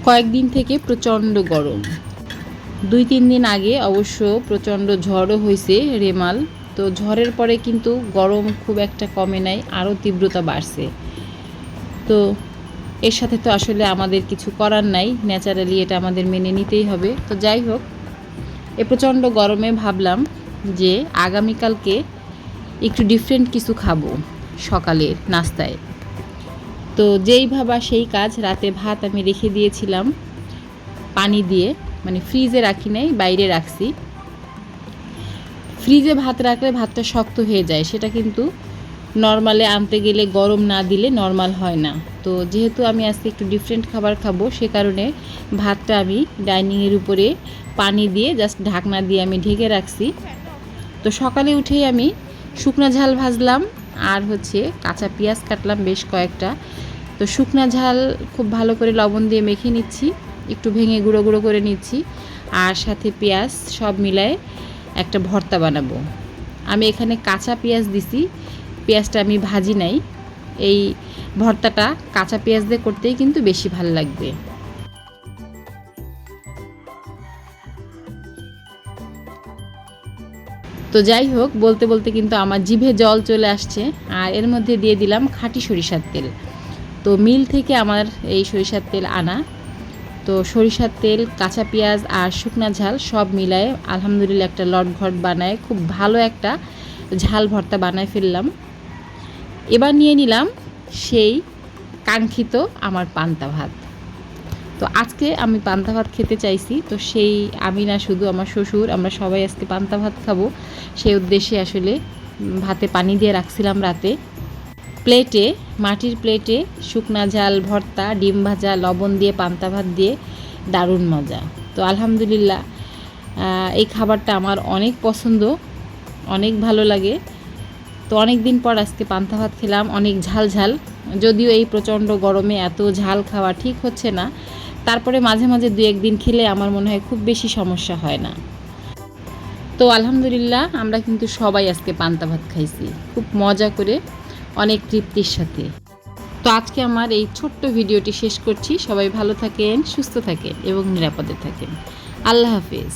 কয়েকদিন থেকে প্রচণ্ড গরম। 2-3 দিন আগে অবশ্য প্রচণ্ড ঝড়ও হয়েছে রেমাল। তো ঝড়ের পরে কিন্তু গরম খুব একটা কমে নাই, আরও তীব্রতা বাড়ছে। তো এর সাথে তো আসলে আমাদের কিছু করার নাই, ন্যাচারালি এটা আমাদের মেনে নিতেই হবে। তো যাই হোক, এ প্রচণ্ড গরমে ভাবলাম যে আগামীকালকে একটু ডিফারেন্ট কিছু খাবো সকালের নাস্তায়। তো যেই ভাবা সেই কাজ, রাতে ভাত আমি রেখে দিয়েছিলাম পানি দিয়ে, মানে ফ্রিজে রাখি নাই, বাইরে রাখছি। ফ্রিজে ভাত রাখলে ভাতটা শক্ত হয়ে যায়, সেটা কিন্তু নর্মালে আনতে গেলে গরম না দিলে নর্মাল হয় না। তো যেহেতু আমি আজকে একটু ডিফারেন্ট খাবার খাবো, সে কারণে ভাতটা আমি ডাইনিংয়ের উপরে পানি দিয়ে জাস্ট ঢাকনা দিয়ে আমি ঢেকে রাখছি। তো সকালে উঠেই আমি শুকনো ঝাল ভাজলাম, আর কাঁচা পেঁয়াজ কাটলাম বেশ কয়েকটা। তো শুকনো ঝাল খুব ভালো করে লবণ দিয়ে মেখে নিচ্ছি, একটু ভেঙে গুঁড়ো গুঁড়ো করে নিচ্ছি, আর সাথে পেঁয়াজ সব মিলায়ে একটা ভর্তা বানাবো। আমি এখানে কাঁচা পেঁয়াজ দিছি, পেঁয়াজটা আমি ভাজি নাই। এই ভর্তাটা কাঁচা পেঁয়াজ দিয়ে করতেই কিন্তু বেশি ভালো লাগবে। তো যাই হোক, বলতে বলতে কিন্তু আমার জিভে জল চলে আসছে। আর এর মধ্যে দিয়ে দিলাম খাঁটি সরিষার তেল। তো মিল থেকে আমার এই সরিষার তেল আনা। তো সরিষার তেল, কাঁচা পেঁয়াজ আর শুকনা ঝাল সব মিলায়ে আলহামদুলিল্লাহ একটা লটঘট বানায় খুব ভালো একটা ঝাল ভর্তা বানায় ফেললাম। এবার নিয়ে নিলাম সেই কাঙ্ক্ষিত আমার পান্তা ভাত। তো আজকে আমি পান্তা ভাত খেতে চাইছি, তো সেই আমি না, শুধু আমার শ্বশুর, আমরা সবাই আজকে পান্তা ভাত খাবো। সেই উদ্দেশ্যে আসলে ভাতে পানি দিয়ে রাখছিলাম রাতে। প্লেটে, মাটির প্লেটে শুকনা ঝাল ভর্তা, ডিম ভাজা, লবণ দিয়ে পান্তা ভাত দিয়ে দারুণ মজা। তো আলহামদুলিল্লাহ এই খাবারটা আমার অনেক পছন্দ, অনেক ভালো লাগে। তো অনেক দিন পর আজকে পান্তা ভাত খেলাম, অনেক ঝাল ঝাল। যদিও এই প্রচণ্ড গরমে এত ঝাল খাওয়া ঠিক হচ্ছে না, তারপরে মাঝে মাঝে 2-1 দিন খেলে আমার মনে হয় খুব বেশি সমস্যা হয় না। তো আলহামদুলিল্লাহ আমরা কিন্তু সবাই আজকে পান্তা ভাত খাইছি খুব মজা করে, অনেক তৃপ্তির সাথে। তো আজকে আমার এই ছোট্ট ভিডিওটি শেষ করছি। সবাই ভালো থাকেন, সুস্থ থাকেন এবং নিরাপদে থাকেন। আল্লাহ হাফেজ।